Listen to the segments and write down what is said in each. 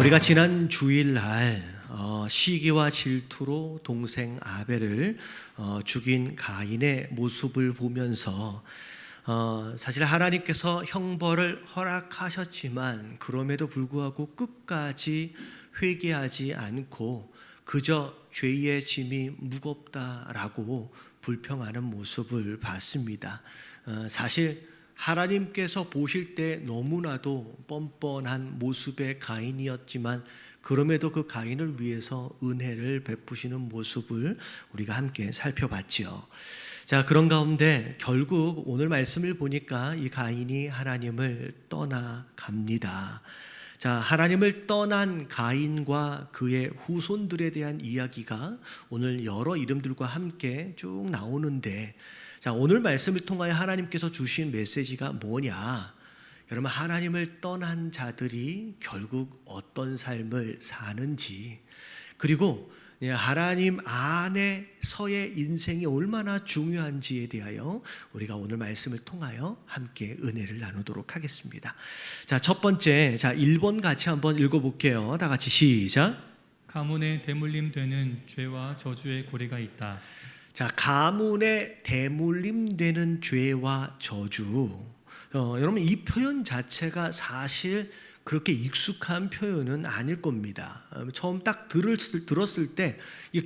우리가 지난 주일날 시기와 질투로 동생 아벨을 죽인 가인의 모습을 보면서 사실 하나님께서 형벌을 허락하셨지만 그럼에도 불구하고 끝까지 회개하지 않고 그저 죄의 짐이 무겁다라고 불평하는 모습을 봤습니다. 사실 하나님께서 보실 때 너무나도 뻔뻔한 모습의 가인이었지만 그럼에도 그 가인을 위해서 은혜를 베푸시는 모습을 우리가 함께 살펴봤지요. 자, 그런 가운데 결국 오늘 말씀을 보니까 이 가인이 하나님을 떠나갑니다. 자, 하나님을 떠난 가인과 그의 후손들에 대한 이야기가 오늘 여러 이름들과 함께 쭉 나오는데, 자, 오늘 말씀을 통하여 하나님께서 주신 메시지가 뭐냐? 여러분, 하나님을 떠난 자들이 결국 어떤 삶을 사는지, 그리고 하나님 안에서의 인생이 얼마나 중요한지에 대하여 우리가 오늘 말씀을 통하여 함께 은혜를 나누도록 하겠습니다. 자, 첫 번째, 1번 같이 한번 읽어볼게요. 다 같이 시작. 가문에 대물림 되는 죄와 저주의 고리가 있다. 자, 가문에 대물림 되는 죄와 저주. 여러분, 이 표현 자체가 사실 그렇게 익숙한 표현은 아닐 겁니다. 처음 딱 들었을 때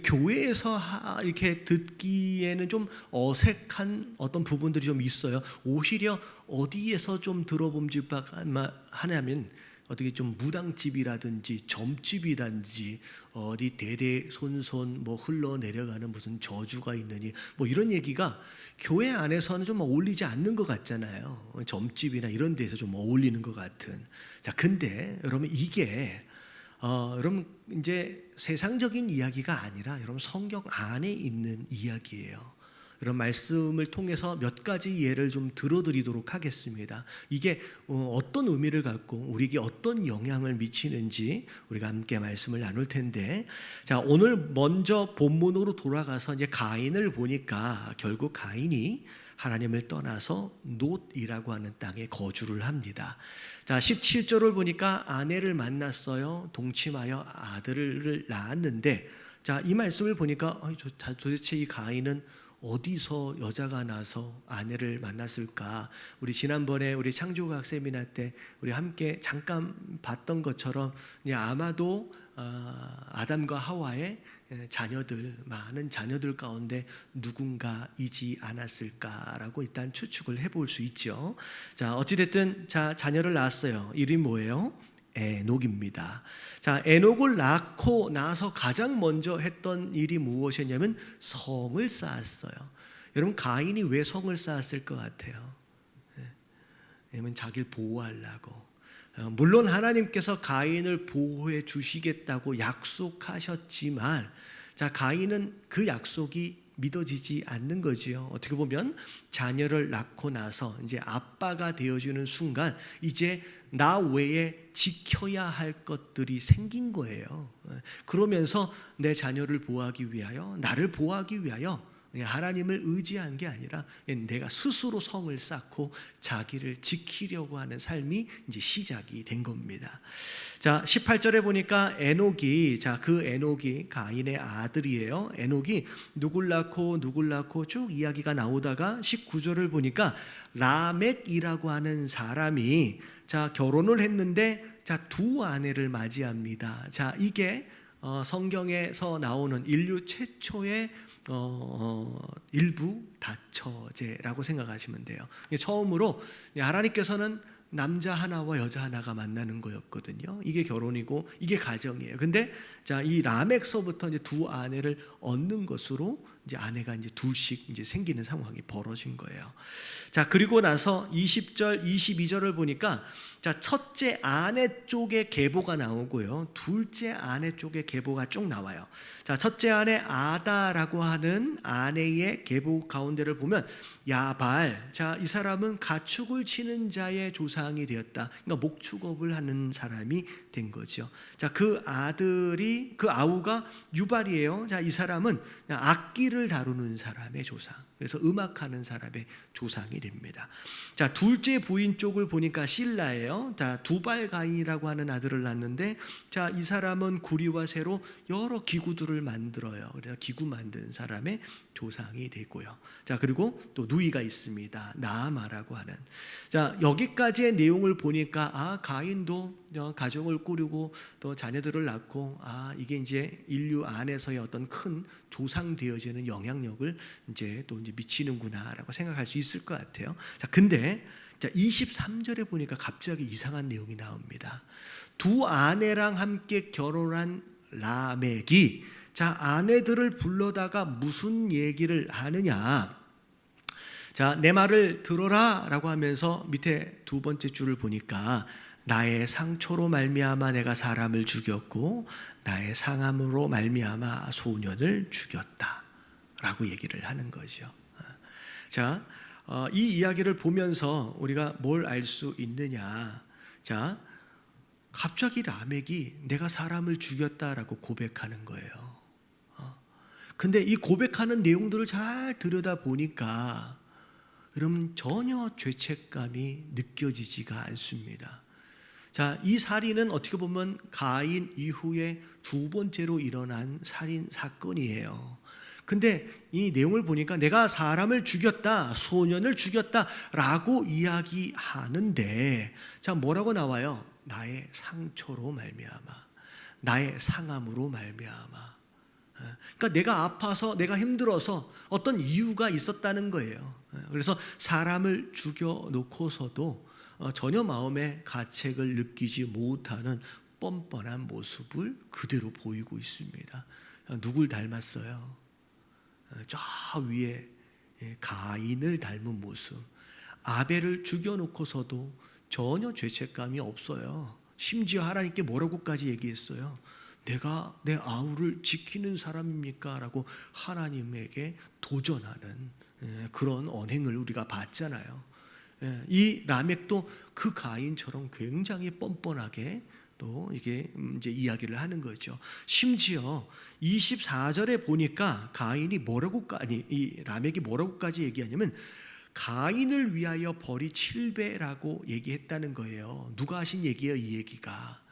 교회에서 이렇게 듣기에는 좀 어색한 어떤 부분들이 좀 있어요. 오히려 어디에서 좀 들어봄지 하냐면 어떻게 좀 무당집이라든지 점집이라든지 어디 대대손손 뭐 흘러내려가는 무슨 저주가 있느니 뭐 이런 얘기가 교회 안에서는 좀 어울리지 않는 것 같잖아요. 점집이나 이런 데서 좀 어울리는 것 같은. 자, 근데 여러분 이게 여러분 이제 세상적인 이야기가 아니라 여러분 성경 안에 있는 이야기예요. 이런 말씀을 통해서 몇 가지 예를 좀 들어드리도록 하겠습니다. 이게 어떤 의미를 갖고 우리에게 어떤 영향을 미치는지 우리가 함께 말씀을 나눌 텐데, 자, 오늘 먼저 본문으로 돌아가서 이제 가인을 보니까 결국 가인이 하나님을 떠나서 놋이라고 하는 땅에 거주를 합니다. 자, 17절을 보니까 아내를 만났어요. 동침하여 아들을 낳았는데, 자, 이 말씀을 보니까 도대체 이 가인은 어디서 여자가 나서 아내를 만났을까? 우리 지난번에 우리 창조과학 세미나 때 우리 함께 잠깐 봤던 것처럼 아마도 아담과 하와의 자녀들, 많은 자녀들 가운데 누군가이지 않았을까라고 일단 추측을 해볼 수 있죠. 자, 어찌됐든 자녀를 낳았어요. 이름이 뭐예요? 에녹입니다. 자, 에녹을 낳고 나서 가장 먼저 했던 일이 무엇이었냐면 성을 쌓았어요. 여러분, 가인이 왜 성을 쌓았을 것 같아요? 왜냐면 자기를 보호하려고. 물론 하나님께서 가인을 보호해 주시겠다고 약속하셨지만, 자, 가인은 그 약속이 믿어지지 않는 거지요. 어떻게 보면 자녀를 낳고 나서 이제 아빠가 되어주는 순간 이제 나 외에 지켜야 할 것들이 생긴 거예요. 그러면서 내 자녀를 보호하기 위하여, 나를 보호하기 위하여 하나님을 의지한 게 아니라 내가 스스로 성을 쌓고 자기를 지키려고 하는 삶이 이제 시작이 된 겁니다. 자, 18절에 보니까 에녹이, 그 에녹이 가인의 아들이에요. 에녹이 누굴 낳고 쭉 이야기가 나오다가 19절을 보니까 라멕이라고 하는 사람이 결혼을 했는데 두 아내를 맞이합니다. 자, 이게 성경에서 나오는 인류 최초의 일부 다처제라고 생각하시면 돼요. 처음으로 하나님께서는 남자 하나와 여자 하나가 만나는 거였거든요. 이게 결혼이고 이게 가정이에요. 근데 이 라멕서부터 이제 두 아내를 얻는 것으로 이제 아내가 이제 둘씩 이제 생기는 상황이 벌어진 거예요. 자, 그리고 나서 20절, 22절을 보니까 첫째 아내 쪽의 계보가 나오고요. 둘째 아내 쪽의 계보가 쭉 나와요. 자, 첫째 아내 아다라고 하는 아내의 계보 가운데를 보면 야발, 이 사람은 가축을 치는 자의 조상이 되었다. 그러니까 목축업을 하는 사람이 된 거죠. 자, 그 아우가 유발이에요. 자, 이 사람은 악기를 악기를 다루는 사람의 조상, 그래서 음악하는 사람의 조상이 됩니다. 자, 둘째 부인 쪽을 보니까 실라예요. 자, 두발가인이라고 하는 아들을 낳는데, 자, 이 사람은 구리와 쇠로 여러 기구들을 만들어요. 그래서 기구 만드는 사람의 조상이 되고요. 자, 그리고 또 누이가 있습니다. 나아마라고 하는. 자, 여기까지의 내용을 보니까 가인도 가정을 꾸리고 또 자녀들을 낳고 이게 이제 인류 안에서의 어떤 큰 조상 되어지는 영향력을 이제 미치는구나라고 생각할 수 있을 것 같아요. 자, 근데 23절에 보니까 갑자기 이상한 내용이 나옵니다. 두 아내랑 함께 결혼한 라멕이, 자, 아내들을 불러다가 무슨 얘기를 하느냐? 자, 내 말을 들어라 라고 하면서 밑에 두 번째 줄을 보니까 나의 상처로 말미암아 내가 사람을 죽였고 나의 상함으로 말미암아 소년을 죽였다 라고 얘기를 하는 거죠. 자, 이 이야기를 보면서 우리가 뭘 알 수 있느냐? 자, 갑자기 라멕이 내가 사람을 죽였다라고 고백하는 거예요. 근데 이 고백하는 내용들을 잘 들여다보니까 여러분 전혀 죄책감이 느껴지지가 않습니다. 자, 이 살인은 어떻게 보면 가인 이후에 두 번째로 일어난 살인 사건이에요. 근데 이 내용을 보니까 내가 사람을 죽였다, 소년을 죽였다라고 이야기하는데, 자, 뭐라고 나와요? 나의 상처로 말미암아, 나의 상함으로 말미암아. 그러니까 내가 아파서, 내가 힘들어서 어떤 이유가 있었다는 거예요. 그래서 사람을 죽여놓고서도 전혀 마음의 가책을 느끼지 못하는 뻔뻔한 모습을 그대로 보이고 있습니다. 누굴 닮았어요? 저 위에 가인을 닮은 모습. 아벨을 죽여놓고서도 전혀 죄책감이 없어요. 심지어 하나님께 뭐라고까지 얘기했어요? 내가 내 아우를 지키는 사람입니까? 라고 하나님에게 도전하는 그런 언행을 우리가 봤잖아요. 이 라멕도 그 가인처럼 굉장히 뻔뻔하게 또 이게 이제 이야기를 하는 거죠. 심지어 24절에 보니까 가인이 이 라멕이 뭐라고까지 얘기하냐면 가인을 위하여 벌이 7배라고 얘기했다는 거예요. 누가 하신 얘기예요, 이 얘기가?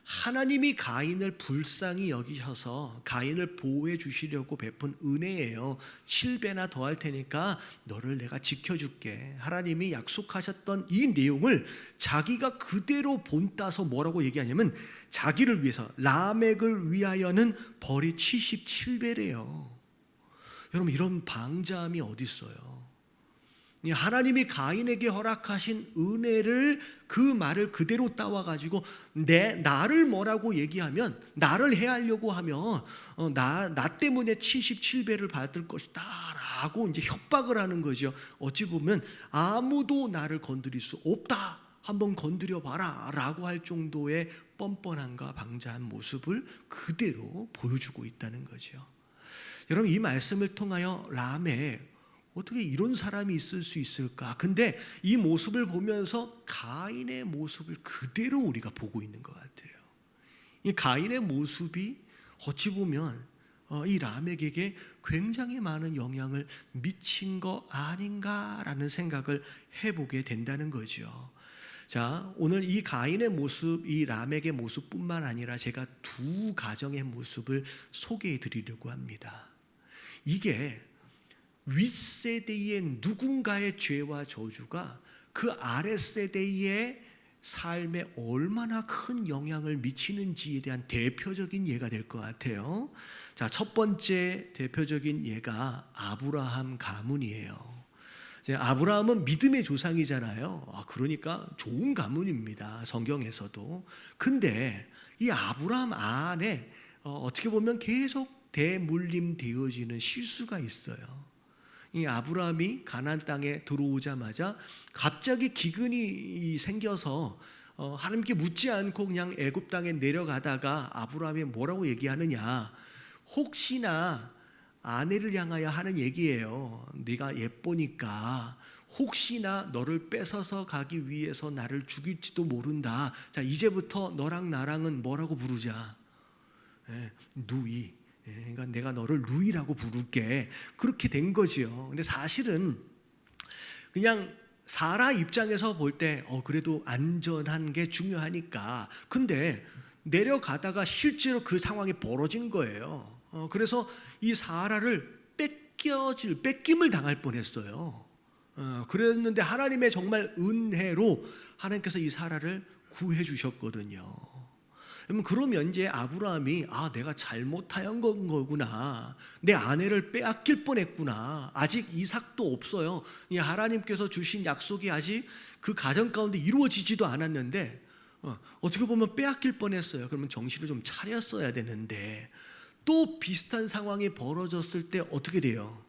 하나님이 가인을 불쌍히 여기셔서 가인을 보호해 주시려고 베푼 은혜예요. 7배나 더할 테니까 너를 내가 지켜줄게. 하나님이 약속하셨던 이 내용을 자기가 그대로 본따서 뭐라고 얘기하냐면 자기를 위해서, 라멕을 위하여는 벌이 77배래요. 여러분, 이런 방자함이 어디 있어요? 하나님이 가인에게 허락하신 은혜를, 그 말을 그대로 따와가지고 나를 뭐라고 얘기하면, 나를 해하려고 하면 나 때문에 77배를 받을 것이다 라고 이제 협박을 하는 거죠. 어찌 보면 아무도 나를 건드릴 수 없다, 한번 건드려 봐라 라고 할 정도의 뻔뻔함과 방자한 모습을 그대로 보여주고 있다는 거죠. 여러분, 이 말씀을 통하여 라멕, 어떻게 이런 사람이 있을 수 있을까? 근데 이 모습을 보면서 가인의 모습을 그대로 우리가 보고 있는 것 같아요. 이 가인의 모습이 어찌 보면 이 라멕에게 굉장히 많은 영향을 미친 거 아닌가라는 생각을 해보게 된다는 거죠. 자, 오늘 이 가인의 모습, 이 라멕의 모습뿐만 아니라 제가 두 가정의 모습을 소개해 드리려고 합니다. 이게 윗세대의 누군가의 죄와 저주가 그 아랫세대의 삶에 얼마나 큰 영향을 미치는지에 대한 대표적인 예가 될 것 같아요. 자, 첫 번째 대표적인 예가 아브라함 가문이에요. 아브라함은 믿음의 조상이잖아요. 그러니까 좋은 가문입니다, 성경에서도. 근데 이 아브라함 안에 어떻게 보면 계속 대물림 되어지는 실수가 있어요. 이 아브라함이 가나안 땅에 들어오자마자 갑자기 기근이 생겨서 하나님께 묻지 않고 그냥 애굽 땅에 내려가다가 아브라함이 뭐라고 얘기하느냐, 혹시나 아내를 향하여 하는 얘기예요. 네가 예쁘니까 혹시나 너를 뺏어서 가기 위해서 나를 죽일지도 모른다. 자, 이제부터 너랑 나랑은 뭐라고 부르자? 누이, 그러니까 내가 너를 루이라고 부를게. 그렇게 된 거지요. 근데 사실은 그냥 사라 입장에서 볼 때 그래도 안전한 게 중요하니까. 근데 내려가다가 실제로 그 상황이 벌어진 거예요. 그래서 이 사라를 뺏김을 당할 뻔했어요. 그랬는데 하나님의 정말 은혜로 하나님께서 이 사라를 구해 주셨거든요. 그러면 이제 아브라함이 내가 잘못한 거구나, 내 아내를 빼앗길 뻔했구나, 아직 이삭도 없어요, 하나님께서 주신 약속이 아직 그 가정 가운데 이루어지지도 않았는데 어떻게 보면 빼앗길 뻔했어요. 그러면 정신을 좀 차렸어야 되는데 또 비슷한 상황이 벌어졌을 때 어떻게 돼요?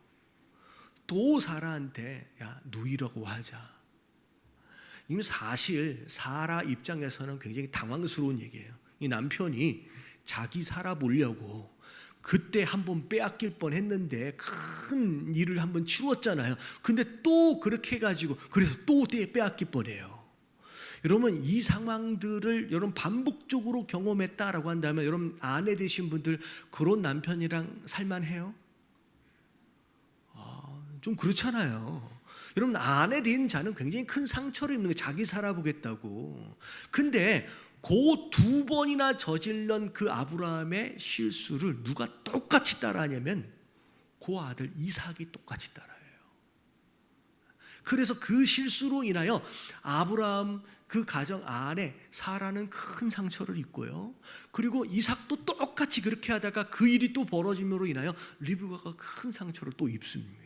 또 사라한테 누이라고 하자. 이미 사실 사라 입장에서는 굉장히 당황스러운 얘기예요. 이 남편이 자기 살아보려고 그때 한번 빼앗길 뻔했는데 큰 일을 한번 치루었잖아요. 근데 또 그렇게 해가지고 그래서 또 빼앗길 뻔해요. 여러분, 이 상황들을 여러분 반복적으로 경험했다라고 한다면 여러분 아내 되신 분들 그런 남편이랑 살만해요? 좀 그렇잖아요. 여러분 아내 된 자는 굉장히 큰 상처를 입는 거예요. 자기 살아보겠다고. 근데 그 두 번이나 저질른 그 아브라함의 실수를 누가 똑같이 따라하냐면 그 아들 이삭이 똑같이 따라해요. 그래서 그 실수로 인하여 아브라함 그 가정 안에 사라는 큰 상처를 입고요. 그리고 이삭도 똑같이 그렇게 하다가 그 일이 또 벌어짐으로 인하여 리브가가 큰 상처를 또 입습니다.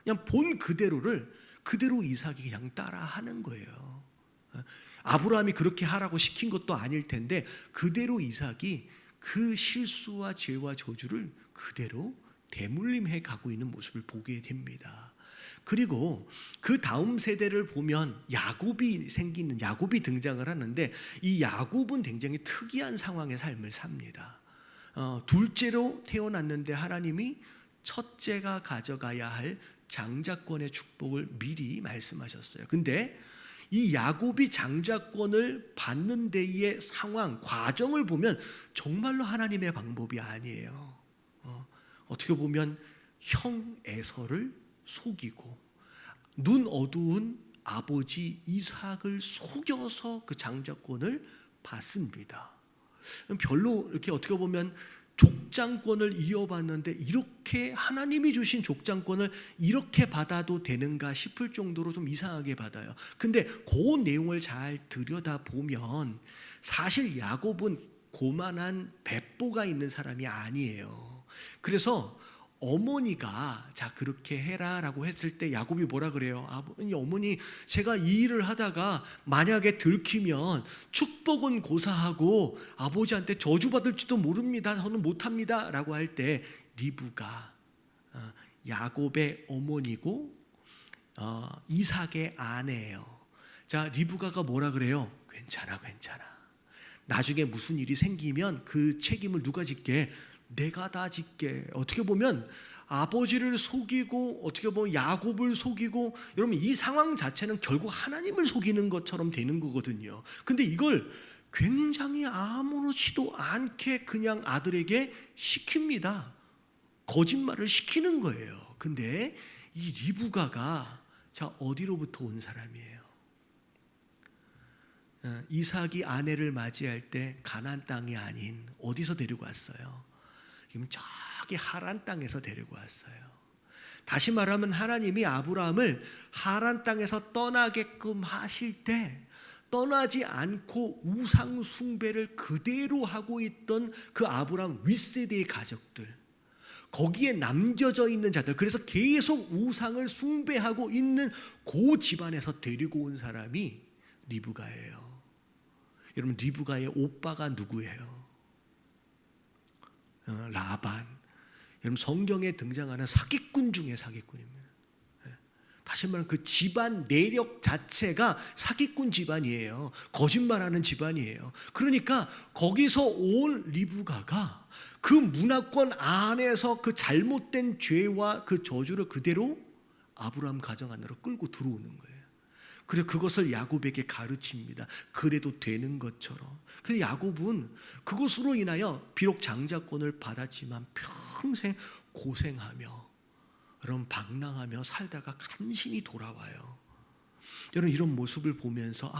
그냥 본 그대로를 그대로 이삭이 그냥 따라하는 거예요. 아브라함이 그렇게 하라고 시킨 것도 아닐 텐데 그대로 이삭이 그 실수와 죄와 저주를 그대로 대물림해 가고 있는 모습을 보게 됩니다. 그리고 그 다음 세대를 보면 야곱이 등장을 하는데 이 야곱은 굉장히 특이한 상황의 삶을 삽니다. 둘째로 태어났는데 하나님이 첫째가 가져가야 할 장자권의 축복을 미리 말씀하셨어요. 근데 이 야곱이 장자권을 받는 데의 상황, 과정을 보면 정말로 하나님의 방법이 아니에요. 어떻게 보면 형 에서를 속이고 눈 어두운 아버지 이삭을 속여서 그 장자권을 받습니다. 별로 이렇게 어떻게 보면 족장권을 이어받는데 이렇게 하나님이 주신 족장권을 이렇게 받아도 되는가 싶을 정도로 좀 이상하게 받아요. 근데 그 내용을 잘 들여다보면 사실 야곱은 고만한 배보가 있는 사람이 아니에요. 그래서 어머니가 자 그렇게 해라라고 했을 때 야곱이 뭐라 그래요? 어머니, 제가 이 일을 하다가 만약에 들키면 축복은 고사하고 아버지한테 저주받을지도 모릅니다. 저는 못합니다 라고 할 때 리브가 야곱의 어머니고 이삭의 아내예요. 자, 리브가가 뭐라 그래요? 괜찮아. 나중에 무슨 일이 생기면 그 책임을 누가 짓게? 내가 다 짓게. 어떻게 보면 아버지를 속이고 어떻게 보면 야곱을 속이고, 여러분 이 상황 자체는 결국 하나님을 속이는 것처럼 되는 거거든요. 근데 이걸 굉장히 아무렇지도 않게 그냥 아들에게 시킵니다. 거짓말을 시키는 거예요. 근데 이 리브가가 자 어디로부터 온 사람이에요? 이삭이 아내를 맞이할 때 가나안 땅이 아닌 어디서 데리고 왔어요? 지금 저기 하란 땅에서 데리고 왔어요. 다시 말하면 하나님이 아브라함을 하란 땅에서 떠나게끔 하실 때 떠나지 않고 우상 숭배를 그대로 하고 있던 그 아브라함 윗세대의 가족들, 거기에 남겨져 있는 자들, 그래서 계속 우상을 숭배하고 있는 그 집안에서 데리고 온 사람이 리브가예요. 여러분 리브가의 오빠가 누구예요? 라반. 여러분 성경에 등장하는 사기꾼 중에 사기꾼입니다. 다시 말하면 그 집안 내력 자체가 사기꾼 집안이에요. 거짓말하는 집안이에요. 그러니까 거기서 온 리브가가 그 문화권 안에서 그 잘못된 죄와 그 저주를 그대로 아브라함 가정 안으로 끌고 들어오는 거예요. 그래 그것을 야곱에게 가르칩니다. 그래도 되는 것처럼. 근데 야곱은 그것으로 인하여 비록 장자권을 받았지만 평생 고생하며 여러분 방랑하며 살다가 간신히 돌아와요. 여러분 이런 모습을 보면서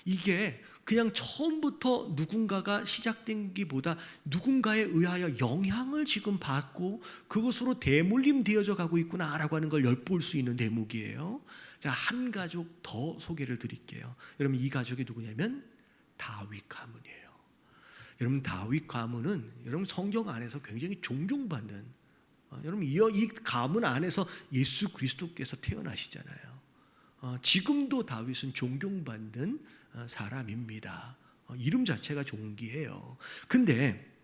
이게 그냥 처음부터 누군가가 시작된기보다 누군가에 의하여 영향을 지금 받고 그것으로 대물림 되어져 가고 있구나라고 하는 걸 엿볼 수 있는 대목이에요. 자, 한 가족 더 소개를 드릴게요. 여러분 이 가족이 누구냐면 다윗 가문이에요. 여러분 다윗 가문은 여러분 성경 안에서 굉장히 존경받는 여러분 이 가문 안에서 예수 그리스도께서 태어나시잖아요. 지금도 다윗은 존경받는 사람입니다. 이름 자체가 존귀해요. 근데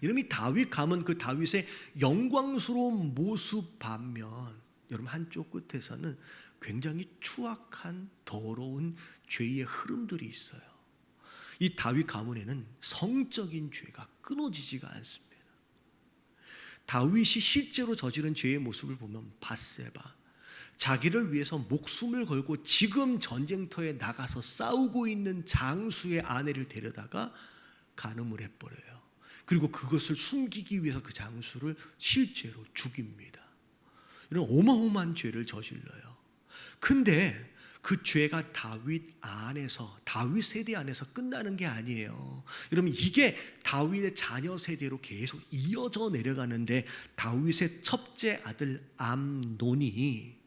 이름이 다윗 가문 그 다윗의 영광스러운 모습 반면 여러분 한쪽 끝에서는 굉장히 추악한 더러운 죄의 흐름들이 있어요. 이 다윗 가문에는 성적인 죄가 끊어지지가 않습니다. 다윗이 실제로 저지른 죄의 모습을 보면 밧세바 자기를 위해서 목숨을 걸고 지금 전쟁터에 나가서 싸우고 있는 장수의 아내를 데려다가 간음을 해버려요. 그리고 그것을 숨기기 위해서 그 장수를 실제로 죽입니다. 이런 어마어마한 죄를 저질러요. 근데 그 죄가 다윗 안에서 다윗 세대 안에서 끝나는 게 아니에요. 여러분 이게 다윗의 자녀 세대로 계속 이어져 내려가는데 다윗의 첫째 아들 암논이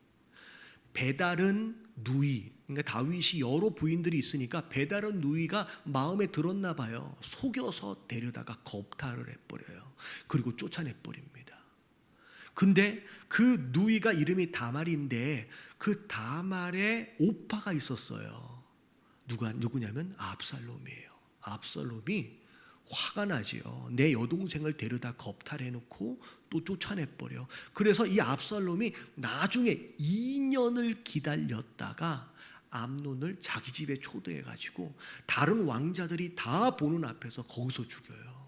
베다른 누이, 그러니까 다윗이 여러 부인들이 있으니까 베다른 누이가 마음에 들었나 봐요. 속여서 데려다가 겁탈을 해버려요. 그리고 쫓아내버립니다. 근데 그 누이가 이름이 다말인데 그 다말의 오빠가 있었어요. 누구냐면 압살롬이에요. 압살롬이 화가 나지요. 내 여동생을 데려다 겁탈해놓고 또 쫓아내버려. 그래서 이 압살롬이 나중에 2년을 기다렸다가 암논을 자기 집에 초대해가지고 다른 왕자들이 다 보는 앞에서 거기서 죽여요.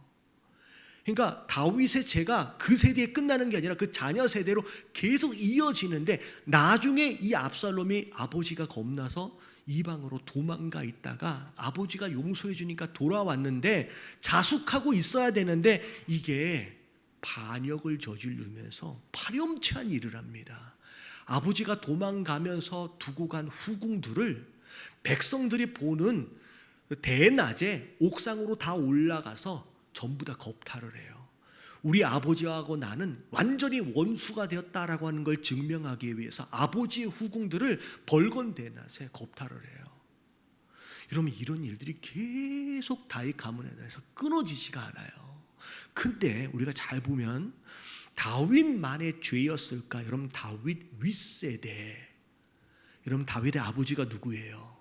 그러니까 다윗의 죄가 그 세대에 끝나는 게 아니라 그 자녀 세대로 계속 이어지는데 나중에 이 압살롬이 아버지가 겁나서 이방으로 도망가 있다가 아버지가 용서해 주니까 돌아왔는데 자숙하고 있어야 되는데 이게 반역을 저지르면서 파렴치한 일을 합니다. 아버지가 도망가면서 두고 간 후궁들을 백성들이 보는 대낮에 옥상으로 다 올라가서 전부 다 겁탈을 해요. 우리 아버지하고 나는 완전히 원수가 되었다라고 하는 걸 증명하기 위해서 아버지의 후궁들을 벌건 대낮에 겁탈을 해요. 여러분 이런 일들이 계속 다윗 가문에 대해서 끊어지지가 않아요. 근데 우리가 잘 보면 다윗만의 죄였을까? 여러분 다윗 윗세대. 여러분 다윗의 아버지가 누구예요?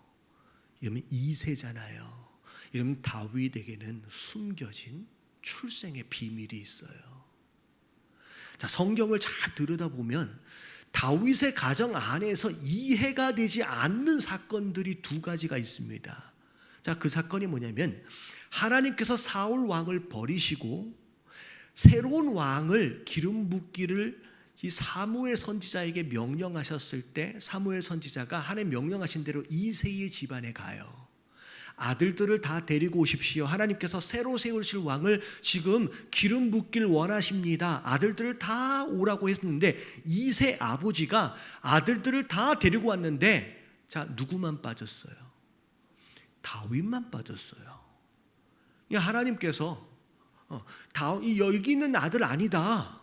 여러분 이새잖아요. 여러분 다윗에게는 숨겨진 출생의 비밀이 있어요. 자, 성경을 잘 들여다보면 다윗의 가정 안에서 이해가 되지 않는 사건들이 두 가지가 있습니다. 자, 그 사건이 뭐냐면 하나님께서 사울 왕을 버리시고 새로운 왕을 기름 붓기를 이 사무엘 선지자에게 명령하셨을 때 사무엘 선지자가 하나님 명령하신 대로 이새의 집안에 가요. 아들들을 다 데리고 오십시오. 하나님께서 새로 세우실 왕을 지금 기름 붓길 원하십니다. 아들들을 다 오라고 했는데 이새 아버지가 아들들을 다 데리고 왔는데 자, 누구만 빠졌어요? 다윗만 빠졌어요. 하나님께서 여기 있는 아들 아니다.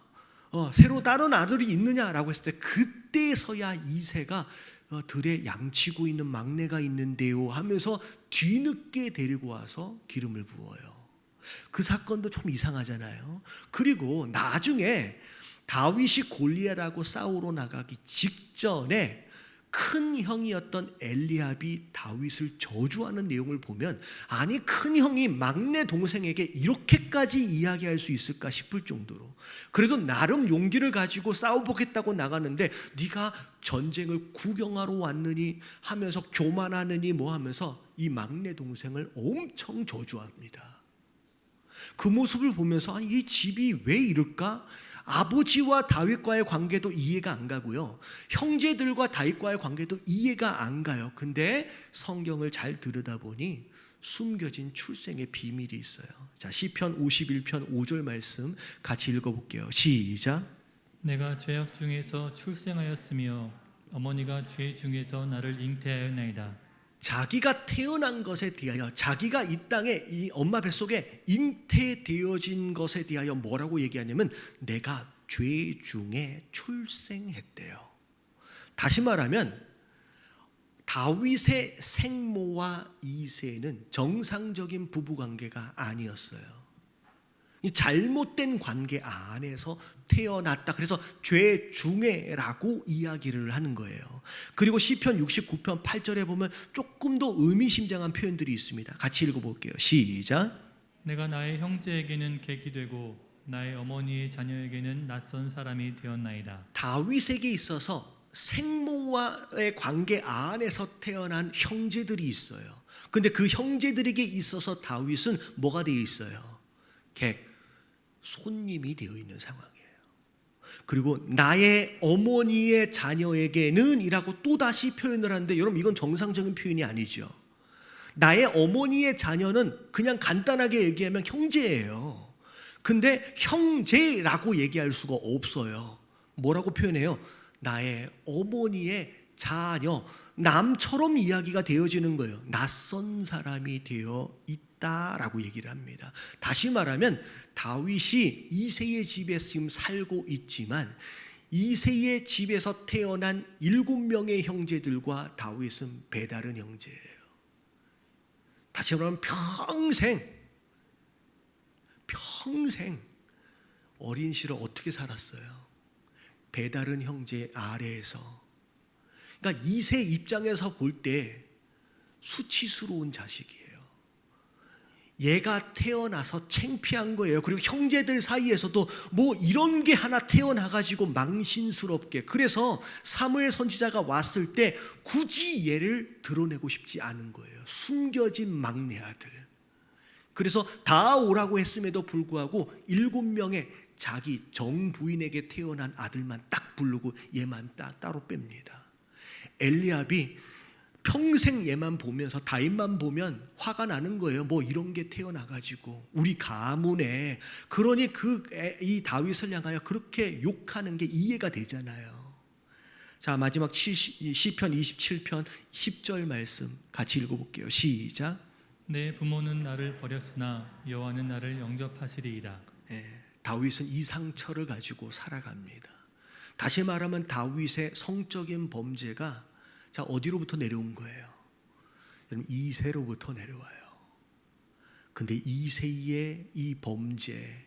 새로 다른 아들이 있느냐라고 했을 때 그때서야 이새가 들에 양치고 있는 막내가 있는데요 하면서 뒤늦게 데리고 와서 기름을 부어요. 그 사건도 좀 이상하잖아요. 그리고 나중에 다윗이 골리앗하고 싸우러 나가기 직전에 큰 형이었던 엘리압이 다윗을 저주하는 내용을 보면 아니 큰 형이 막내 동생에게 이렇게까지 이야기할 수 있을까 싶을 정도로 그래도 나름 용기를 가지고 싸워보겠다고 나가는데 네가 전쟁을 구경하러 왔느니 하면서 교만하느니 뭐 하면서 이 막내 동생을 엄청 저주합니다. 그 모습을 보면서 아니 이 집이 왜 이럴까? 아버지와 다윗과의 관계도 이해가 안 가고요. 형제들과 다윗과의 관계도 이해가 안 가요. 근데 성경을 잘 들여다보니 숨겨진 출생의 비밀이 있어요. 자, 시편 51편 5절 말씀 같이 읽어볼게요. 시작. 내가 죄악 중에서 출생하였으며 어머니가 죄 중에서 나를 잉태하였나이다. 자기가 태어난 것에 대하여, 자기가 이 땅에 이 엄마 뱃속에 잉태되어진 것에 대하여 뭐라고 얘기하냐면 내가 죄 중에 출생했대요. 다시 말하면 다윗의 생모와 이새는 정상적인 부부관계가 아니었어요. 이 잘못된 관계 안에서 태어났다. 그래서 죄 중에라고 이야기를 하는 거예요. 그리고 시편 69편 8절에 보면 조금 더 의미심장한 표현들이 있습니다. 같이 읽어볼게요. 시작. 내가 나의 형제에게는 객이 되고 나의 어머니의 자녀에게는 낯선 사람이 되었나이다. 다윗에게 있어서 생모와의 관계 안에서 태어난 형제들이 있어요. 근데 그 형제들에게 있어서 다윗은 뭐가 되어 있어요? 객, 손님이 되어 있는 상황이에요. 그리고 나의 어머니의 자녀에게는 이라고 또다시 표현을 하는데 여러분 이건 정상적인 표현이 아니죠. 나의 어머니의 자녀는 그냥 간단하게 얘기하면 형제예요. 근데 형제라고 얘기할 수가 없어요. 뭐라고 표현해요? 나의 어머니의 자녀, 남처럼 이야기가 되어지는 거예요. 낯선 사람이 되어 있다라고 얘기를 합니다. 다시 말하면 다윗이 이새의 집에서 지금 살고 있지만 이새의 집에서 태어난 7명의 형제들과 다윗은 배다른 형제예요. 다시 말하면 평생 어린 시를 어떻게 살았어요? 배다른 형제 아래에서. 그러니까 이새 입장에서 볼 때 수치스러운 자식이에요. 얘가 태어나서 창피한 거예요. 그리고 형제들 사이에서도 뭐 이런 게 하나 태어나가지고 망신스럽게. 그래서 사무엘 선지자가 왔을 때 굳이 얘를 드러내고 싶지 않은 거예요. 숨겨진 막내 아들. 그래서 다 오라고 했음에도 불구하고 7명의 자기 정부인에게 태어난 아들만 딱 부르고 얘만 따로 뺍니다. 엘리압이 평생 얘만 보면서 다윗만 보면 화가 나는 거예요. 뭐 이런 게 태어나가지고 우리 가문에. 그러니 이 다윗을 향하여 그렇게 욕하는 게 이해가 되잖아요. 자, 마지막 시편 27편 10절 말씀 같이 읽어볼게요. 시작. 내 부모는 나를 버렸으나 여호와는 나를 영접하시리이다. 다윗은 이 상처를 가지고 살아갑니다. 다시 말하면 다윗의 성적인 범죄가 자 어디로부터 내려온 거예요? 여러분 이새로부터 내려와요. 근데 이새의 이 범죄,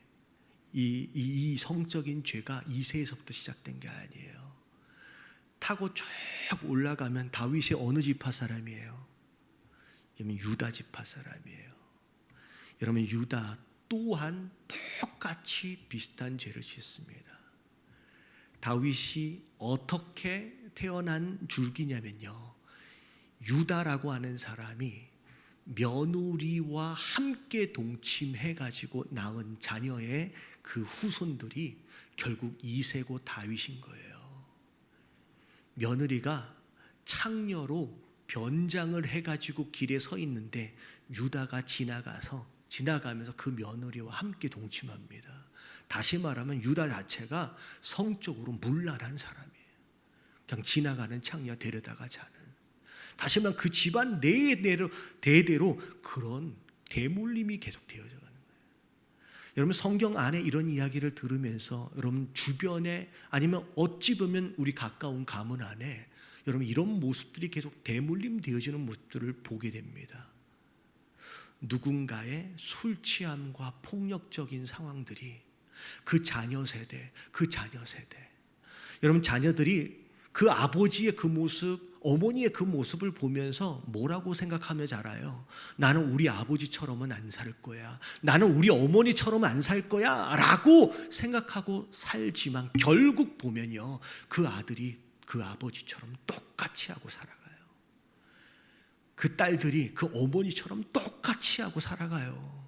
이 성적인 죄가 이새에서부터 시작된 게 아니에요. 타고 쭉 올라가면 다윗이 어느 지파 사람이에요? 여러분 유다 지파 사람이에요. 여러분 유다 또한 똑같이 비슷한 죄를 짓습니다. 다윗이 어떻게 태어난 줄기냐면요, 유다라고 하는 사람이 며느리와 함께 동침해가지고 낳은 자녀의 그 후손들이 결국 이새고 다윗인 거예요. 며느리가 창녀로 변장을 해가지고 길에 서 있는데 유다가 지나가면서 그 며느리와 함께 동침합니다. 다시 말하면 유다 자체가 성적으로 문란한 사람이에요. 그냥 지나가는 창녀 데려다가 자는. 다시 말하면 그 집안 대대로 그런 대물림이 계속 되어져 가는 거예요. 여러분 성경 안에 이런 이야기를 들으면서 여러분 주변에 아니면 어찌 보면 우리 가까운 가문 안에 여러분 이런 모습들이 계속 대물림 되어지는 모습들을 보게 됩니다. 누군가의 술 취함과 폭력적인 상황들이 그 자녀 세대 여러분 자녀들이 그 아버지의 그 모습, 어머니의 그 모습을 보면서 뭐라고 생각하며 자라요? 나는 우리 아버지처럼은 안 살 거야. 나는 우리 어머니처럼은 안 살 거야 라고 생각하고 살지만 결국 보면요, 그 아들이 그 아버지처럼 똑같이 하고 살아가요. 그 딸들이 그 어머니처럼 똑같이 하고 살아가요.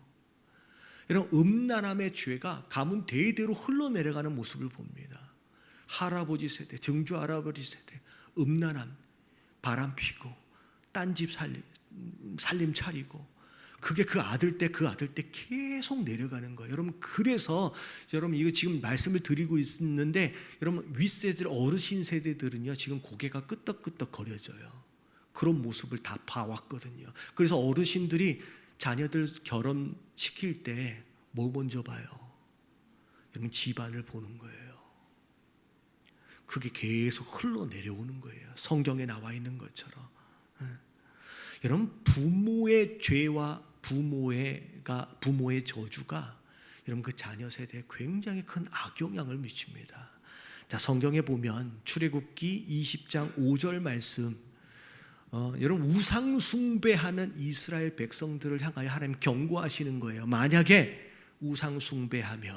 이런 음란함의 죄가 가문 대대로 흘러내려가는 모습을 봅니다. 할아버지 세대, 증조 할아버지 세대, 음란함, 바람 피고 딴집 살림 차리고, 그게 그 아들 때 계속 내려가는 거예요. 여러분, 그래서 여러분 이거 지금 말씀을 드리고 있는데, 여러분 윗세대 어르신 세대들은요 지금 고개가 끄덕끄덕 거려져요. 그런 모습을 다 봐왔거든요. 그래서 어르신들이 자녀들 결혼시킬 때 뭐 먼저 봐요? 여러분, 집안을 보는 거예요. 그게 계속 흘러내려오는 거예요. 성경에 나와 있는 것처럼. 여러분, 부모의 죄와 부모의 저주가 여러분 그 자녀 세대에 굉장히 큰 악영향을 미칩니다. 자, 성경에 보면 출애굽기 20장 5절 말씀, 여러분 우상 숭배하는 이스라엘 백성들을 향하여 하나님 경고하시는 거예요. 만약에 우상 숭배하면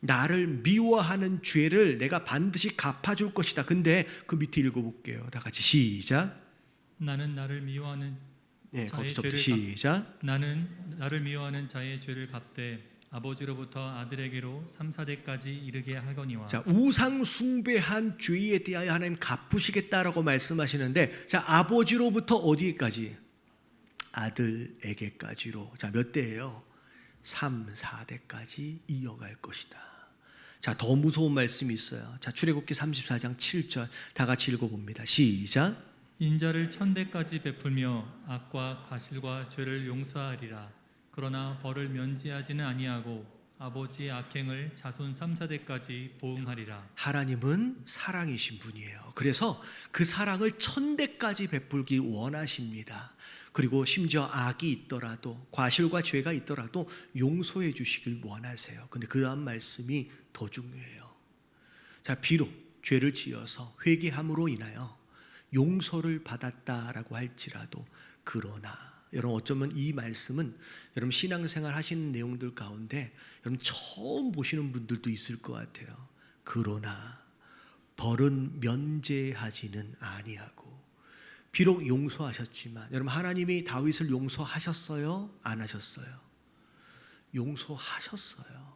나를 미워하는 죄를 내가 반드시 갚아줄 것이다. 근데 그 밑에 읽어볼게요. 다 같이 시작. 나는 나를 미워하는 네, 자의 거기서부터 죄를 시작. 나는 나를 미워하는 자의 죄를 갚되 아버지로부터 아들에게로 3-4대까지 이르게 하거니와. 자, 우상 숭배한 죄에 대하여 하나님 갚으시겠다라고 말씀하시는데, 자, 아버지로부터 어디까지? 아들에게까지로. 자, 몇 대예요? 3-4대까지 이어갈 것이다. 자, 더 무서운 말씀이 있어요. 자, 출애굽기 34장 7절 다 같이 읽어봅니다. 시작. 인자를 1000대까지 베풀며 악과 과실과 죄를 용서하리라. 그러나 벌을 면제하지는 아니하고 아버지의 악행을 자손 3-4대까지 보응하리라. 하나님은 사랑이신 분이에요. 그래서 그 사랑을 1000대까지 베풀길 원하십니다. 그리고 심지어 악이 있더라도, 과실과 죄가 있더라도 용서해 주시길 원하세요. 근데 그 다음 말씀이 더 중요해요. 자, 비록 죄를 지어서 회개함으로 인하여 용서를 받았다라고 할지라도, 그러나 여러분, 어쩌면 이 말씀은 여러분 신앙생활 하시는 내용들 가운데 여러분 처음 보시는 분들도 있을 것 같아요. 그러나 벌은 면제하지는 아니하고. 비록 용서하셨지만, 여러분 하나님이 다윗을 용서하셨어요? 안 하셨어요? 용서하셨어요.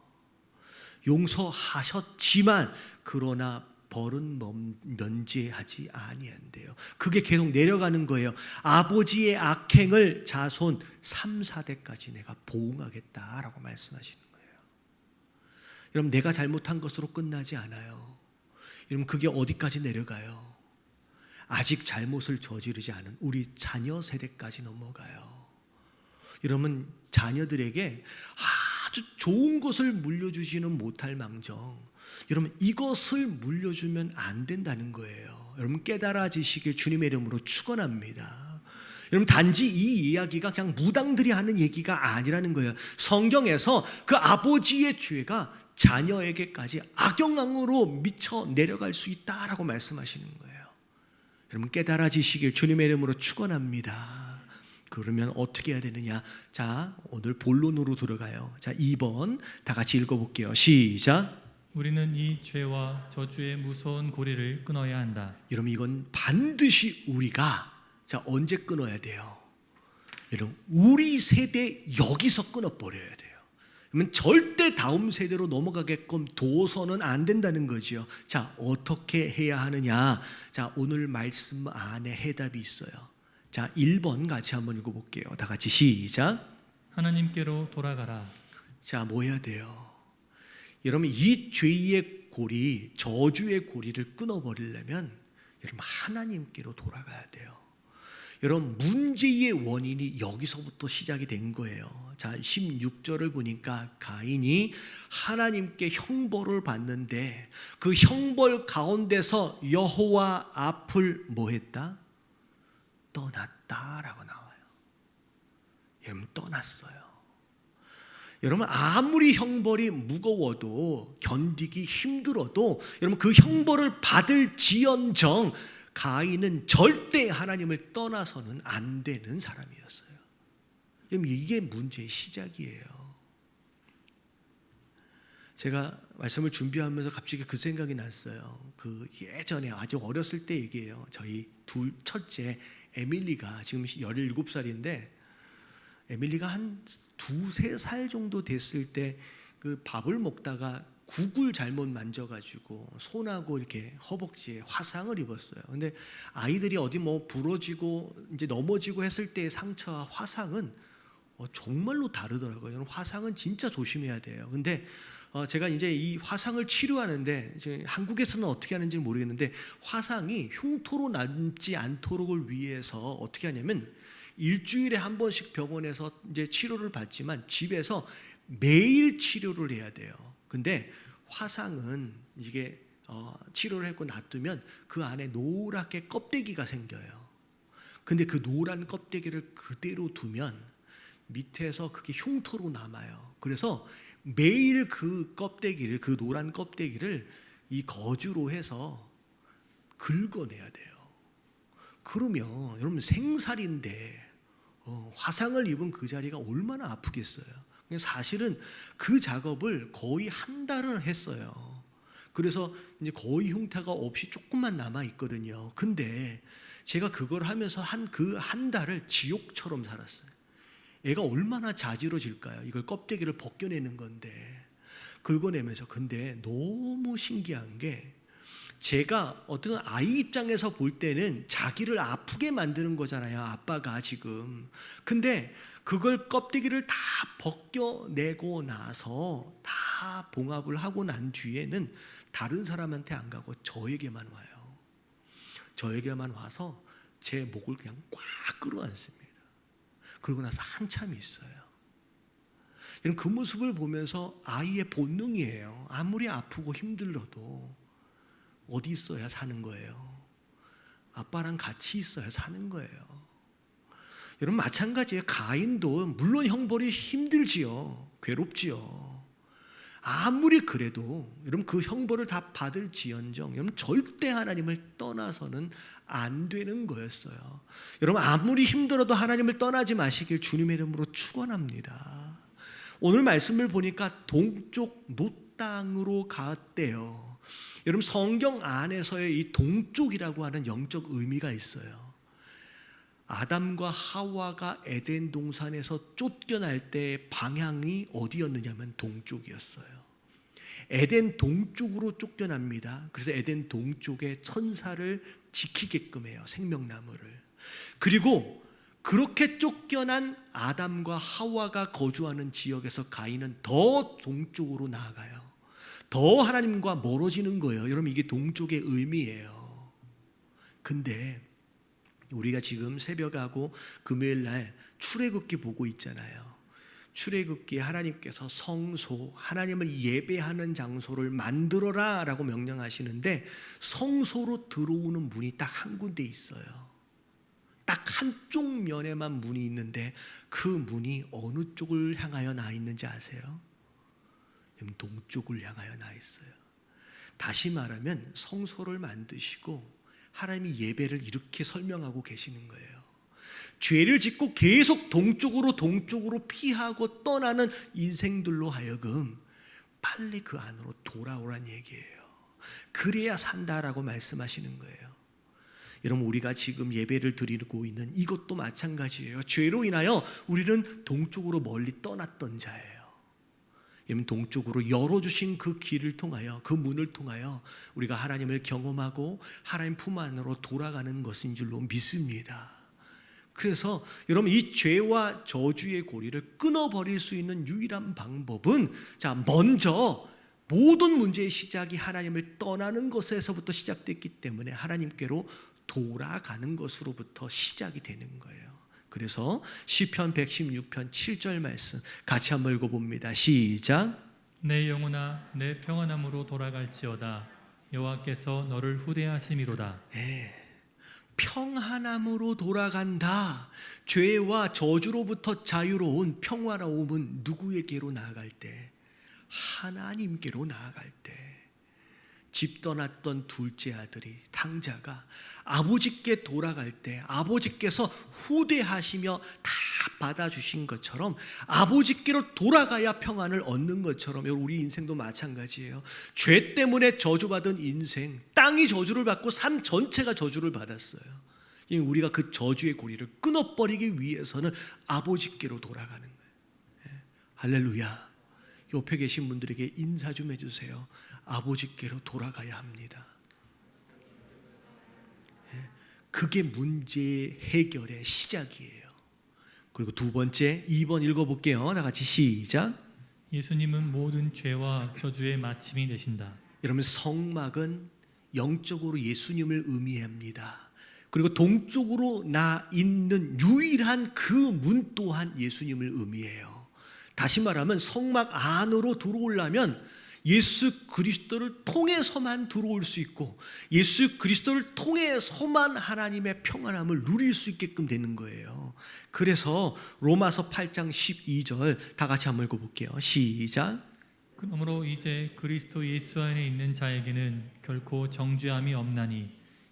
용서하셨지만 그러나 벌은 면제하지 아니한대요. 그게 계속 내려가는 거예요. 아버지의 악행을 자손 3-4대까지 내가 보응하겠다라고 말씀하시는 거예요. 여러분, 내가 잘못한 것으로 끝나지 않아요. 여러분, 그게 어디까지 내려가요? 아직 잘못을 저지르지 않은 우리 자녀 세대까지 넘어가요. 여러분, 자녀들에게 아주 좋은 것을 물려주지는 못할 망정, 여러분 이것을 물려주면 안 된다는 거예요. 여러분 깨달아지시길 주님의 이름으로 축원합니다. 여러분, 단지 이 이야기가 그냥 무당들이 하는 얘기가 아니라는 거예요. 성경에서 그 아버지의 죄가 자녀에게까지 악영향으로 미쳐 내려갈 수 있다라고 말씀하시는 거예요. 여러분 깨달아지시길 주님의 이름으로 축원합니다. 그러면 어떻게 해야 되느냐? 자, 오늘 본론으로 들어가요. 자, 2번 다 같이 읽어볼게요. 시작. 우리는 이 죄와 저주의 무서운 고리를 끊어야 한다. 여러분, 이건 반드시 우리가 자 언제 끊어야 돼요? 여러분, 우리 세대 여기서 끊어버려야 돼요. 그러면 절대 다음 세대로 넘어가게끔 둬서는 안 된다는 거죠. 자, 어떻게 해야 하느냐? 자, 오늘 말씀 안에 해답이 있어요. 자, 1번 같이 한번 읽어볼게요. 다 같이 시작. 하나님께로 돌아가라. 자, 뭐 해야 돼요? 여러분, 이 죄의 고리, 저주의 고리를 끊어버리려면 여러분 하나님께로 돌아가야 돼요. 여러분, 문제의 원인이 여기서부터 시작이 된 거예요. 자, 16절을 보니까 가인이 하나님께 형벌을 받는데 그 형벌 가운데서 여호와 앞을 뭐 했다? 떠났다라고 나와요. 여러분, 떠났어요. 여러분, 아무리 형벌이 무거워도, 견디기 힘들어도 여러분 그 형벌을 받을 지언정 가인은 절대 하나님을 떠나서는 안 되는 사람이었어요. 여러분, 이게 문제의 시작이에요. 제가 말씀을 준비하면서 갑자기 그 생각이 났어요. 그 예전에 아주 어렸을 때 얘기예요. 저희 첫째 에밀리가 지금 17살인데 에밀리가 한 2-3살 정도 됐을 때 그 밥을 먹다가 국을 잘못 만져가지고 손하고 이렇게 허벅지에 화상을 입었어요. 근데 아이들이 어디 뭐 부러지고 이제 넘어지고 했을 때의 상처와 화상은 정말로 다르더라고요. 여러분, 화상은 진짜 조심해야 돼요. 근데 제가 이제 이 화상을 치료하는데, 이제 한국에서는 어떻게 하는지 모르겠는데, 화상이 흉터로 남지 않도록을 위해서 어떻게 하냐면 일주일에 한 번씩 병원에서 이제 치료를 받지만 집에서 매일 치료를 해야 돼요. 근데 화상은 이게 치료를 했고 놔두면 그 안에 노랗게 껍데기가 생겨요. 근데 그 노란 껍데기를 그대로 두면 밑에서 그게 흉터로 남아요. 그래서 매일 그 껍데기를, 그 노란 껍데기를 이 거즈로 해서 긁어내야 돼요. 그러면 여러분, 생살인데 화상을 입은 그 자리가 얼마나 아프겠어요. 사실은 그 작업을 거의 한 달을 했어요. 그래서 이제 거의 흉터가 없이 조금만 남아 있거든요. 근데 제가 그걸 하면서 한 달을 지옥처럼 살았어요. 애가 얼마나 자지러질까요? 이걸 껍데기를 벗겨내는 건데, 긁어내면서. 근데 너무 신기한 게, 제가 어떤 아이 입장에서 볼 때는 자기를 아프게 만드는 거잖아요, 아빠가 지금. 근데 그걸 껍데기를 다 벗겨내고 나서 다 봉합을 하고 난 뒤에는 다른 사람한테 안 가고 저에게만 와요. 저에게만 와서 제 목을 그냥 꽉 끌어안습니다. 그러고 나서 한참 있어요. 여러분, 그 모습을 보면서 아이의 본능이에요. 아무리 아프고 힘들어도 어디 있어야 사는 거예요. 아빠랑 같이 있어야 사는 거예요. 여러분, 마찬가지예요. 가인도 물론 형벌이 힘들지요. 괴롭지요. 아무리 그래도 여러분, 그 형벌을 다 받을지언정 여러분, 절대 하나님을 떠나서는 안 되는 거였어요. 여러분, 아무리 힘들어도 하나님을 떠나지 마시길 주님의 이름으로 축원합니다. 오늘 말씀을 보니까 동쪽 노땅으로 갔대요. 여러분, 성경 안에서의 이 동쪽이라고 하는 영적 의미가 있어요. 아담과 하와가 에덴 동산에서 쫓겨날 때 방향이 어디였느냐면 동쪽이었어요. 에덴 동쪽으로 쫓겨납니다. 그래서 에덴 동쪽에 천사를 지키게끔 해요, 생명나무를. 그리고 그렇게 쫓겨난 아담과 하와가 거주하는 지역에서 가인은 더 동쪽으로 나아가요. 더 하나님과 멀어지는 거예요. 여러분, 이게 동쪽의 의미예요. 근데 우리가 지금 새벽하고 금요일 날 출애굽기 보고 있잖아요. 출애굽기에 하나님께서 성소, 하나님을 예배하는 장소를 만들어라 라고 명령하시는데, 성소로 들어오는 문이 딱 한 군데 있어요. 딱 한쪽 면에만 문이 있는데 그 문이 어느 쪽을 향하여 나 있는지 아세요? 동쪽을 향하여 나 있어요. 다시 말하면 성소를 만드시고 하나님이 예배를 이렇게 설명하고 계시는 거예요. 죄를 짓고 계속 동쪽으로 피하고 떠나는 인생들로 하여금 빨리 그 안으로 돌아오란 얘기예요. 그래야 산다라고 말씀하시는 거예요. 여러분, 우리가 지금 예배를 드리고 있는 이것도 마찬가지예요. 죄로 인하여 우리는 동쪽으로 멀리 떠났던 자예요. 여러분, 동쪽으로 열어주신 그 길을 통하여, 그 문을 통하여 우리가 하나님을 경험하고 하나님 품 안으로 돌아가는 것인 줄로 믿습니다. 그래서 여러분, 이 죄와 저주의 고리를 끊어버릴 수 있는 유일한 방법은, 먼저 모든 문제의 시작이 하나님을 떠나는 것에서부터 시작됐기 때문에 하나님께로 돌아가는 것으로부터 시작이 되는 거예요. 그래서 시편 116편 7절 말씀 같이 한번 읽어봅니다. 시작. 내 영혼아, 내 평안함으로 돌아갈지어다. 여호와께서 너를 후대하심이로다. 네, 평안함으로 돌아간다. 죄와 저주로부터 자유로운 평화로움은 누구에게로 나아갈 때? 하나님께로 나아갈 때. 집 떠났던 둘째 아들이, 탕자가 아버지께 돌아갈 때 아버지께서 후대하시며 다 받아주신 것처럼 아버지께로 돌아가야 평안을 얻는 것처럼 우리 인생도 마찬가지예요. 죄 때문에 저주받은 인생, 땅이 저주를 받고 삶 전체가 저주를 받았어요. 우리가 그 저주의 고리를 끊어버리기 위해서는 아버지께로 돌아가는 거예요. 할렐루야. 옆에 계신 분들에게 인사 좀 해주세요. 아버지께로 돌아가야 합니다. 그게 문제 해결의 시작이에요. 그리고 두 번째 2번 읽어볼게요. 다 같이 시작. 예수님은 모든 죄와 저주의 마침이 되신다. 여러분, 성막은 영적으로 예수님을 의미합니다. 그리고 동쪽으로 나 있는 유일한 그 문 또한 예수님을 의미해요. 다시 말하면 성막 안으로 들어오려면 예수 그리스도를 통해서만 들어올 수 있고 예수 그리스도를 통해서만 하나님의 평안함을 누릴 수 있게끔 되는 거예요. 그래서 로마서 8장 12절 다 같이 한번 읽어볼게요. 시작. 그러므로 이제 그리스도 예수 안에 있는 자에게는 결코 정죄함이 없나니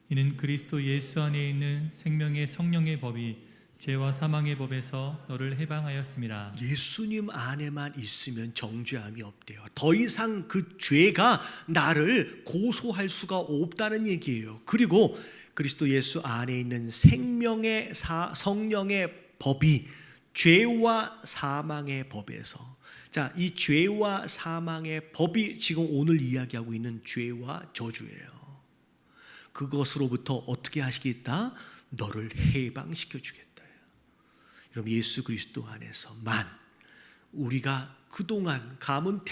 이는 그리스도 예수 안에 있는 생명의 성령의 법이 죄와 사망의 법에서 너를 해방하였음이라. 예수님 안에만 있으면 정죄함이 없대요. 더 이상 그 죄가 나를 고소할 수가 없다는 얘기예요. 그리고 그리스도 예수 안에 있는 생명의 성령의 법이 죄와 사망의 법에서, 자, 이 죄와 사망의 법이 지금 오늘 이야기하고 있는 죄와 저주예요. 그것으로부터 어떻게 하시겠다? 너를 해방시켜 주겠다. 여러분, 예수 그리스도 안에서만 우리가 그동안 가문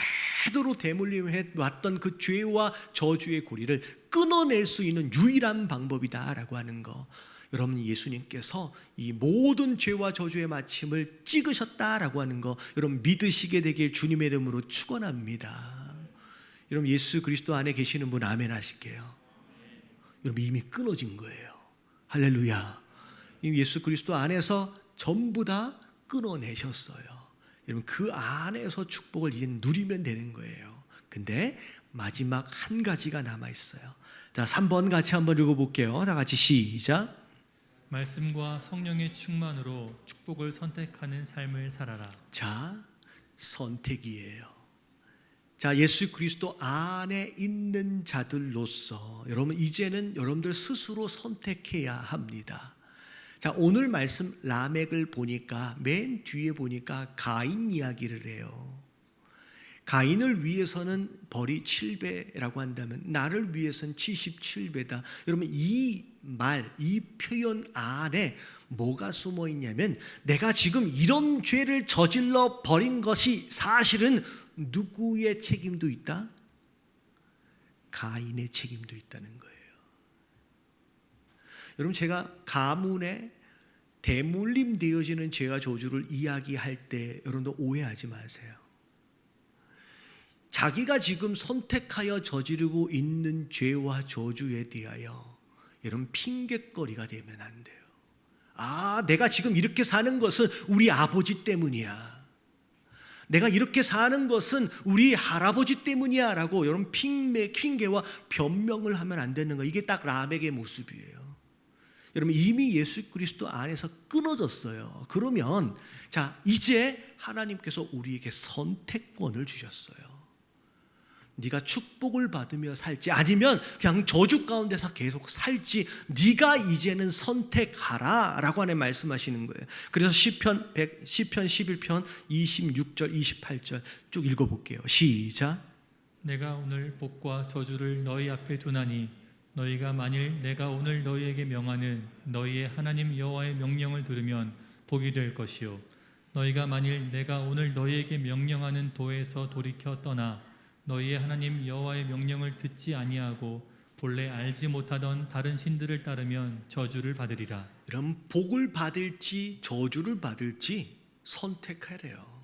대대로 대물림해 왔던 그 죄와 저주의 고리를 끊어낼 수 있는 유일한 방법이다라고 하는 거, 여러분, 예수님께서 이 모든 죄와 저주의 마침을 찍으셨다라고 하는 거 여러분 믿으시게 되길 주님의 이름으로 축원합니다. 여러분, 예수 그리스도 안에 계시는 분 아멘 하실게요. 여러분, 이미 끊어진 거예요. 할렐루야. 예수 그리스도 안에서 전부 다 끊어내셨어요. 여러분, 그 안에서 축복을 이제 누리면 되는 거예요. 근데 마지막 한 가지가 남아있어요. 자, 3번 같이 한번 읽어볼게요. 다 같이 시작. 말씀과 성령의 충만으로 축복을 선택하는 삶을 살아라. 자, 선택이에요. 자, 예수 그리스도 안에 있는 자들로서 여러분 이제는 여러분들 스스로 선택해야 합니다. 자, 오늘 말씀 라멕을 보니까 맨 뒤에 보니까 가인 이야기를 해요. 가인을 위해서는 벌이 7배라고 한다면 나를 위해서는 77배다. 여러분, 이 말, 이 표현 안에 뭐가 숨어 있냐면 내가 지금 이런 죄를 저질러 버린 것이 사실은 누구의 책임도 있다? 가인의 책임도 있다는 거예요. 여러분, 제가 가문에 대물림 되어지는 죄와 저주를 이야기할 때 여러분도 오해하지 마세요. 자기가 지금 선택하여 저지르고 있는 죄와 저주에 대하여 여러분 핑곗거리가 되면 안 돼요. 아, 내가 지금 이렇게 사는 것은 우리 아버지 때문이야. 내가 이렇게 사는 것은 우리 할아버지 때문이야 라고 여러분 핑계와 변명을 하면 안 되는 거예요. 이게 딱 라멕의 모습이에요. 여러분, 이미 예수 그리스도 안에서 끊어졌어요. 그러면 자, 이제 하나님께서 우리에게 선택권을 주셨어요. 네가 축복을 받으며 살지 아니면 그냥 저주 가운데서 계속 살지 네가 이제는 선택하라 라고 하는 말씀하시는 거예요. 그래서 시편 11편 26절 28절 쭉 읽어볼게요. 시작. 내가 오늘 복과 저주를 너희 앞에 두나니 너희가 만일 내가 오늘 너희에게 명하는 너희의 하나님 여호와의 명령을 들으면 복이 될 것이요 너희가 만일 내가 오늘 너희에게 명령하는 도에서 돌이켜 떠나 너희의 하나님 여호와의 명령을 듣지 아니하고 본래 알지 못하던 다른 신들을 따르면 저주를 받으리라. 이런 복을 받을지 저주를 받을지 선택하래요.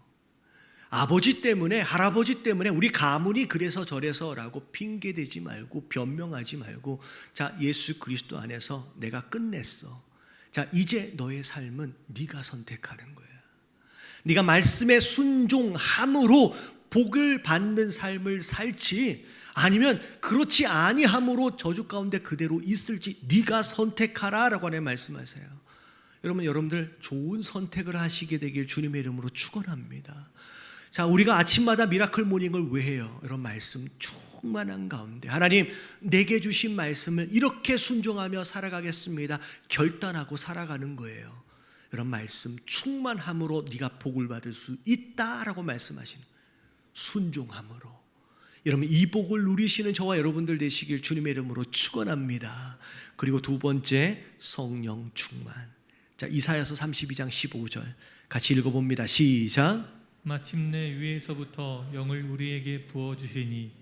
아버지 때문에 할아버지 때문에 우리 가문이 그래서 저래서라고 핑계대지 말고 변명하지 말고 자, 예수 그리스도 안에서 내가 끝냈어. 자, 이제 너의 삶은 네가 선택하는 거야. 네가 말씀에 순종함으로 복을 받는 삶을 살지 아니면 그렇지 아니함으로 저주 가운데 그대로 있을지 네가 선택하라라고 하는 말씀하세요. 여러분들 좋은 선택을 하시게 되길 주님의 이름으로 축원합니다. 자, 우리가 아침마다 미라클 모닝을 왜 해요? 이런 말씀 쭉 충만한 가운데 하나님 내게 주신 말씀을 이렇게 순종하며 살아가겠습니다. 결단하고 살아가는 거예요. 이런 말씀 충만함으로 네가 복을 받을 수 있다라고 말씀하시는 순종함으로. 여러분 이 복을 누리시는 저와 여러분들 되시길 주님의 이름으로 축원합니다. 그리고 두 번째 성령 충만. 자, 이사야서 32장 15절 같이 읽어봅니다. 시작. 마침내 위에서부터 영을 우리에게 부어주시니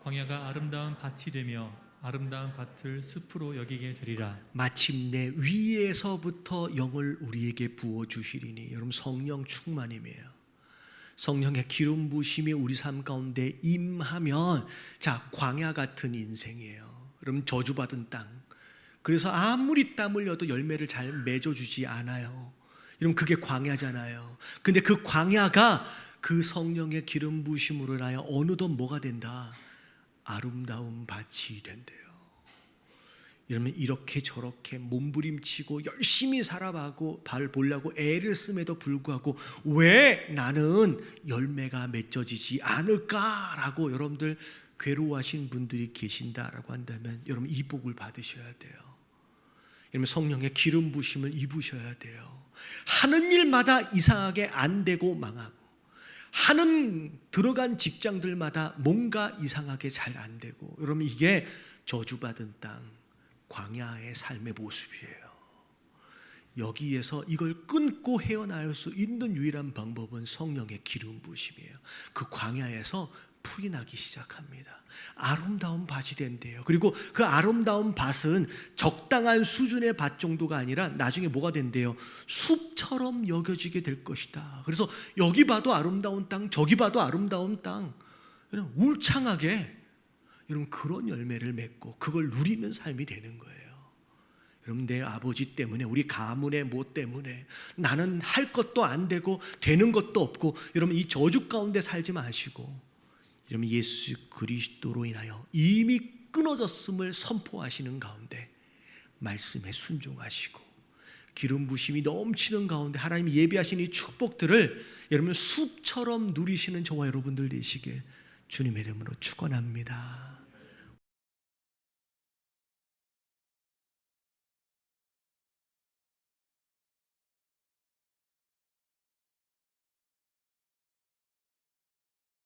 광야가 아름다운 밭이 되며 아름다운 밭을 숲으로 여기게 되리라. 마침내 위에서부터 영을 우리에게 부어주시리니. 여러분 성령 충만임이에요. 성령의 기름 부심이 우리 삶 가운데 임하면 자 광야 같은 인생이에요. 여러분 저주받은 땅. 그래서 아무리 땀 흘려도 열매를 잘 맺어주지 않아요. 여러분 그게 광야잖아요. 근데 그 광야가 그 성령의 기름 부심으로 인하여 어느덧 뭐가 된다? 아름다운 밭이 된대요. 여러분 이렇게 저렇게 몸부림치고 열심히 살아가고 발 보려고 애를 씀에도 불구하고 왜 나는 열매가 맺어지지 않을까라고 여러분들 괴로워하신 분들이 계신다라고 한다면 여러분 이 복을 받으셔야 돼요. 여러분 성령의 기름 부심을 입으셔야 돼요. 하는 일마다 이상하게 안 되고 망하고 하는 들어간 직장들마다 뭔가 이상하게 잘 안 되고 여러분 이게 저주받은 땅 광야의 삶의 모습이에요. 여기에서 이걸 끊고 헤어나올 수 있는 유일한 방법은 성령의 기름 부심이에요. 그 광야에서 풀이 나기 시작합니다. 아름다운 밭이 된대요. 그리고 그 아름다운 밭은 적당한 수준의 밭 정도가 아니라 나중에 뭐가 된대요? 숲처럼 여겨지게 될 것이다. 그래서 여기 봐도 아름다운 땅, 저기 봐도 아름다운 땅, 울창하게 여러분 그런 열매를 맺고 그걸 누리는 삶이 되는 거예요. 여러분 내 아버지 때문에 우리 가문의 뭐 때문에 나는 할 것도 안 되고 되는 것도 없고 여러분 이 저주 가운데 살지 마시고 여러분 예수 그리스도로 인하여 이미 끊어졌음을 선포하시는 가운데 말씀에 순종하시고 기름 부심이 넘치는 가운데 하나님이 예비하신 이 축복들을 여러분 숲처럼 누리시는 저와 여러분들 되시길 주님의 이름으로 축원합니다.